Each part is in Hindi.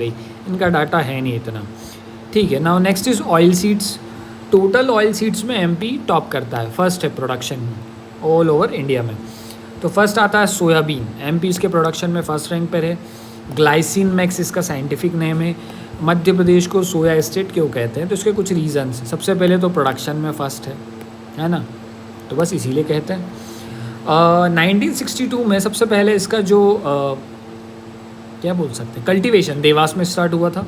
गई, इनका डाटा है नहीं इतना। ठीक है, now next is oil seeds. Total oil seeds में एमपी टॉप करता है, फर्स्ट है प्रोडक्शन में ऑल ओवर इंडिया में। तो फर्स्ट आता है सोयाबीन, एमपी इसके प्रोडक्शन में फर्स्ट रैंक पर है। ग्लाइसिन मैक्स इसका साइंटिफिक नेम है। मध्य प्रदेश को सोया स्टेट क्यों कहते हैं, तो इसके कुछ रीजंस। सबसे पहले तो प्रोडक्शन में फर्स्ट है ना, तो बस इसीलिए कहते हैं। 1962 में सबसे पहले इसका जो क्या बोल सकते हैं, कल्टीवेशन देवास में स्टार्ट हुआ था।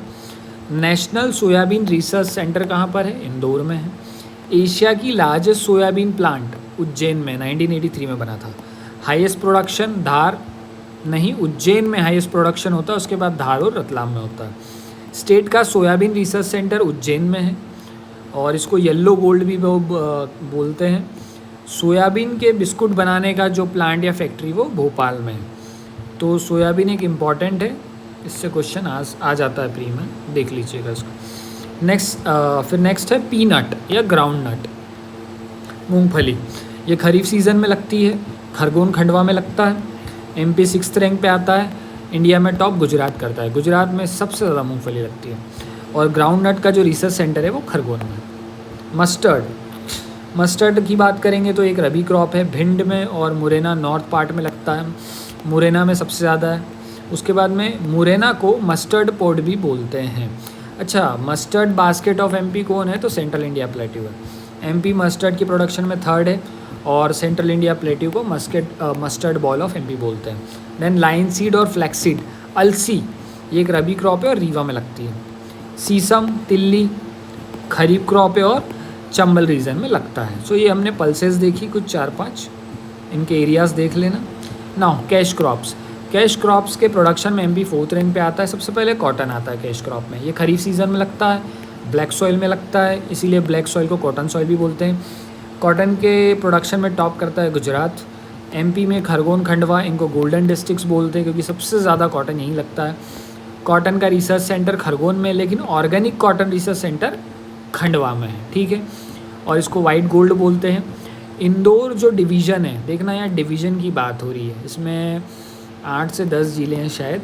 नेशनल सोयाबीन रिसर्च सेंटर कहाँ पर है, इंदौर में है। एशिया की लार्जेस्ट सोयाबीन प्लांट उज्जैन में 1983 में बना था। हाईएस्ट प्रोडक्शन धार नहीं, उज्जैन में हाईएस्ट प्रोडक्शन होता है, उसके बाद धार और रतलाम में होता है। स्टेट का सोयाबीन रिसर्च सेंटर उज्जैन में है और इसको येलो गोल्ड भी बोलते हैं। सोयाबीन के बिस्कुट बनाने का जो प्लांट या फैक्ट्री वो भोपाल में है। तो सोयाबीन एक इम्पॉर्टेंट है, इससे क्वेश्चन आ जाता है प्री में, देख लीजिएगा इसको। फिर नेक्स्ट है पीनट या ग्राउंड नट, मूंगफली। ये खरीफ सीज़न में लगती है, खरगोन खंडवा में लगता है। एमपी 6th रैंक पे आता है। इंडिया में टॉप गुजरात करता है, गुजरात में सबसे ज़्यादा मूंगफली लगती है। और ग्राउंड नट का जो रिसर्च सेंटर है वो खरगोन में। मस्टर्ड की बात करेंगे तो एक रबी क्रॉप है, भिंड में और मुरैना नॉर्थ पार्ट में लगता है। मुरैना में सबसे ज़्यादा है। उसके बाद में मुरैना को मस्टर्ड पोर्ट भी बोलते हैं। अच्छा, मस्टर्ड बास्केट ऑफ एमपी कौन है, तो सेंट्रल इंडिया प्लेट्यू है। एमपी मस्टर्ड की प्रोडक्शन में थर्ड है और सेंट्रल इंडिया प्लेट्यू को मस्टर्ड बॉल ऑफ एमपी बोलते हैं। देन लाइन सीड और फ्लैक्स सीड, अलसी, ये एक रबी क्रॉप है और रीवा में लगती है। सीसम, तिल्ली खरीफ क्रॉप है और चंबल रीजन में लगता है। सो ये हमने पल्सेस देखी कुछ 4-5, इनके एरियाज़ देख लेना। नाउ कैश क्रॉप्स के प्रोडक्शन में एमपी 4th रैंक पे आता है। सबसे पहले कॉटन आता है कैश क्रॉप में, ये खरीफ सीज़न में लगता है, ब्लैक सॉइल में लगता है, इसीलिए ब्लैक सॉइल को कॉटन सॉइल भी बोलते हैं। कॉटन के प्रोडक्शन में टॉप करता है गुजरात। एमपी में खरगोन खंडवा, इनको गोल्डन डिस्ट्रिक्ट्स बोलते हैं क्योंकि सबसे ज़्यादा कॉटन यहीं लगता है। कॉटन का रिसर्च सेंटर खरगोन में, लेकिन organic cotton research centre Khandwa में है, ठीक है, और इसको वाइट गोल्ड बोलते हैं। इंदौर जो डिवीज़न है, देखना यहाँ डिवीज़न की बात हो रही है, इसमें 8 से 10 ज़िले हैं शायद,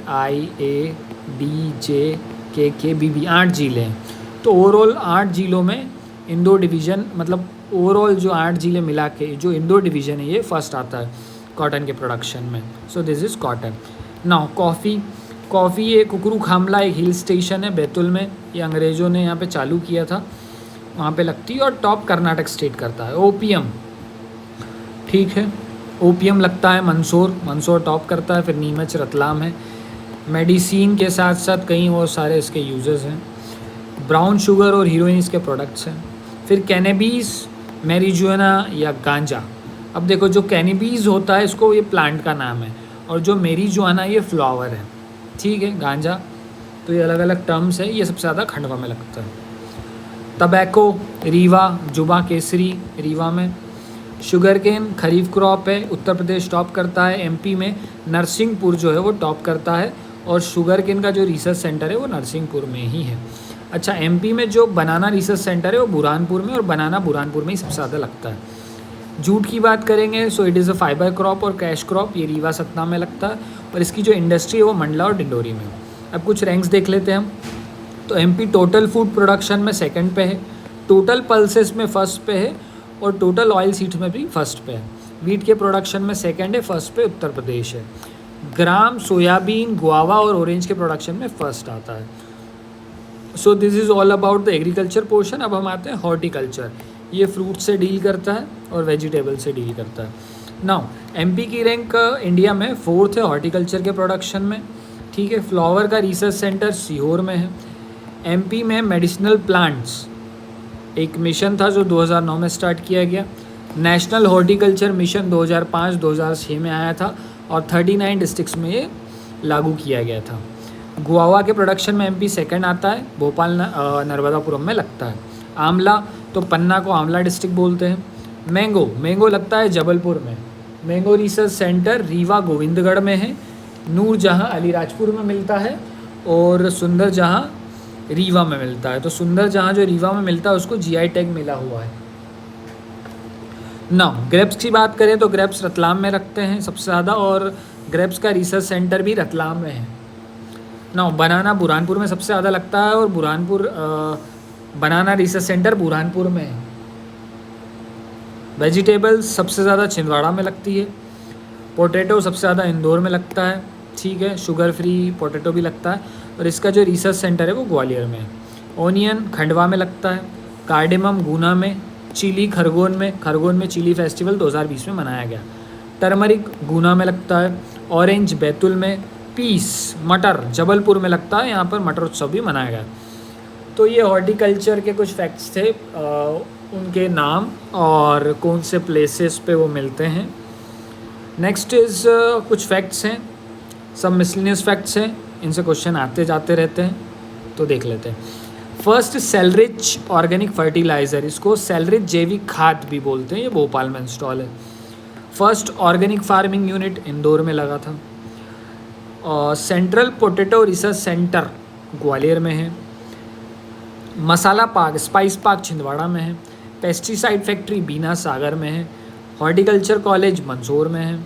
IADJKKBB 8 ज़िले हैं। तो ओवरऑल 8 ज़िलों में इंदौर डिवीज़न, मतलब ओवरऑल जो 8 ज़िले मिला के जो इंदौर डिवीज़न है ये फर्स्ट आता है कॉटन के प्रोडक्शन में। सो this is cotton. Now coffee ये कुकरू खामला एक हिल स्टेशन है बैतूल में, ये अंग्रेज़ों ने यहाँ पे चालू किया था, वहाँ पे लगती है। और टॉप कर्नाटक स्टेट करता है। ओपियम, ठीक है, ओपियम लगता है मंदसौर टॉप करता है, फिर नीमच रतलाम है। मेडिसिन के साथ साथ कई और सारे इसके यूजेस हैं। ब्राउन शुगर और हीरोइन इसके प्रोडक्ट्स हैं। फिर कैनेबीज, मैरिजुआना या गांजा। अब देखो, जो कैनेबीज होता है इसको ये प्लांट का नाम है, और जो मैरिजुआना ये फ्लावर है, ठीक है, गांजा। तो ये अलग अलग टर्म्स है, ये सबसे ज़्यादा खंडवा में लगता है। टबैको, रीवा, जुबा केसरी रीवा में। शुगर केन खरीफ क्रॉप है, उत्तर प्रदेश टॉप करता है। एमपी में नरसिंहपुर जो है वो टॉप करता है, और शुगर केन का जो रिसर्च सेंटर है वो नरसिंहपुर में ही है। अच्छा, एमपी में जो बनाना रिसर्च सेंटर है वो बुरहानपुर में, और बनाना बुरहानपुर में ही सबसे ज़्यादा लगता है। जूट की बात करेंगे, so it is a fibre crop और कैश क्रॉप, ये रीवा सतना में लगता है, और इसकी जो इंडस्ट्री है वो मंडला और डिंडोरी में। अब कुछ रैंक्स देख लेते हैं हम। तो एमपी टोटल फूड प्रोडक्शन में सेकंड पे है, टोटल पल्सेस में फर्स्ट पे है, और टोटल ऑयल सीड्स में भी फर्स्ट पे है। वीट के प्रोडक्शन में सेकंड है, फर्स्ट पे उत्तर प्रदेश है। ग्राम, सोयाबीन, गुआवा और ऑरेंज के प्रोडक्शन में फर्स्ट आता है। So this is all about the agriculture portion. अब हम आते हैं हॉर्टिकल्चर, ये फ्रूट से डील करता है और वेजिटेबल से डील करता है। नाउ एमपी की रैंक इंडिया में 4th है हॉर्टिकल्चर के प्रोडक्शन में, ठीक है। फ्लावर का रिसर्च सेंटर सीहोर में है। एमपी में मेडिसिनल प्लांट्स एक मिशन था जो 2009 में स्टार्ट किया गया। नेशनल हॉर्टिकल्चर मिशन 2005-2006 में आया था, और 39 डिस्ट्रिक्ट्स में ये लागू किया गया था। गुआवा के प्रोडक्शन में एमपी सेकंड आता है, भोपाल नर्मदापुरम में लगता है। आंवला, तो पन्ना को आंवला डिस्ट्रिक्ट बोलते हैं। मैंगो लगता है जबलपुर में। Mango research centre Rewa Govindgarh में है। नूरजहाँ अलीराजपुर में मिलता है, और सुंदर जहाँ रीवा में मिलता है। तो सुंदर जहाँ जो रीवा में मिलता है उसको जीआई टैग मिला हुआ है। नाउ ग्रेप्स की बात करें तो ग्रेप्स रतलाम में रखते हैं सबसे ज़्यादा, और ग्रेप्स का रिसर्च सेंटर भी रतलाम में है। ना बनाना बुरहानपुर में सबसे ज़्यादा लगता है, और बुरहानपुर बनाना रिसर्च सेंटर बुरहानपुर में है। वेजिटेबल्स सबसे ज़्यादा छिंदवाड़ा में लगती है। पोटैटो सबसे ज़्यादा इंदौर में लगता है, ठीक है, शुगर फ्री पोटैटो भी लगता है, और इसका जो रिसर्च सेंटर है वो ग्वालियर में है। ओनियन खंडवा में लगता है, कार्डेमम गुना में, चिली खरगोन में चिली फेस्टिवल 2020 में मनाया गया। टर्मरिक गुना में लगता है, ऑरेंज बैतुल में, पीस मटर जबलपुर में लगता है, यहाँ पर मटर उत्सव भी मनाया गया। तो ये हॉर्टिकल्चर के कुछ फैक्ट्स थे, उनके नाम और कौन से प्लेसेस पे वो मिलते हैं। नेक्स्ट इज़ कुछ फैक्ट्स हैं, सब मिसलिनियस फैक्ट्स हैं, इनसे क्वेश्चन आते जाते रहते हैं, तो देख लेते हैं। फर्स्ट सेलरिच ऑर्गेनिक फर्टिलाइज़र, इसको सेलरिच जैविक खाद भी बोलते हैं, ये भोपाल में इंस्टॉल है। First organic farming unit Indore में लगा था। और central potato research centre Gwalior में है। मसाला पार्क स्पाइस पार्क छिंदवाड़ा में है। पेस्टिसाइड फैक्ट्री बीना सागर में है। हॉर्टिकल्चर कॉलेज मंदसौर में है।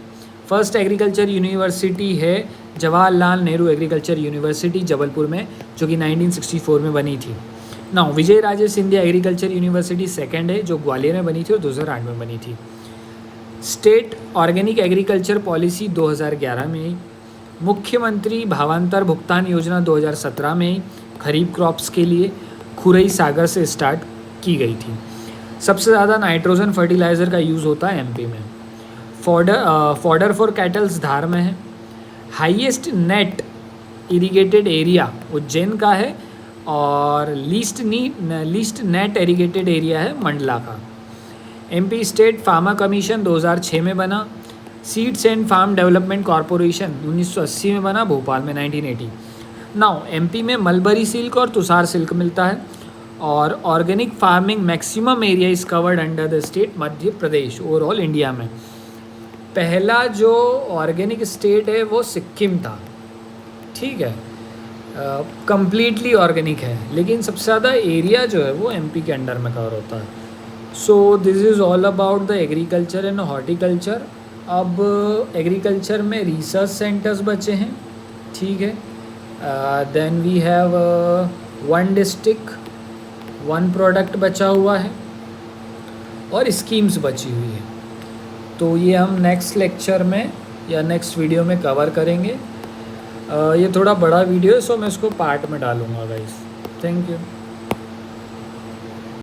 फर्स्ट एग्रीकल्चर यूनिवर्सिटी है जवाहरलाल नेहरू एग्रीकल्चर यूनिवर्सिटी जबलपुर में, जो कि 1964 में बनी थी। नाउ विजय Raje Scindia agriculture university second है, जो ग्वालियर में बनी थी और 2008 में बनी थी। स्टेट ऑर्गेनिक एग्रीकल्चर पॉलिसी 2011 में आई। मुख्यमंत्री भावांतर भुगतान योजना 2017 में आई, खरीफ क्रॉप्स के लिए खुरई सागर से स्टार्ट की गई थी। सबसे ज़्यादा नाइट्रोजन फर्टिलाइज़र का यूज़ होता है एमपी में। फॉडर फॉर कैटल्स धार में है। Highest net irrigated area Ujjain का है, और लीस्ट नेट इरिगेटेड एरिया है मंडला का। एमपी स्टेट फार्मा कमीशन 2006 में बना। Seeds and farm development corporation 1980 में बना, भोपाल में 1980। नाउ एमपी में मलबरी सिल्क और तुषार सिल्क मिलता है। और organic farming maximum area is covered under the state Madhya Pradesh overall India में। पहला जो ऑर्गेनिक स्टेट है वो सिक्किम था, ठीक है, कंप्लीटली ऑर्गेनिक है, लेकिन सबसे ज़्यादा एरिया जो है वो एमपी के अंडर में कवर होता है। So this is all about the agriculture and horticulture. अब एग्रीकल्चर में रिसर्च सेंटर्स बचे हैं, ठीक है, then we have 1 district 1 product बचा हुआ है, और स्कीम्स बची हुई है। तो ये हम नेक्स्ट लेक्चर में या नेक्स्ट वीडियो में कवर करेंगे। ये थोड़ा बड़ा वीडियो है, सो मैं इसको पार्ट में डालूँगा गाइस। Thank you.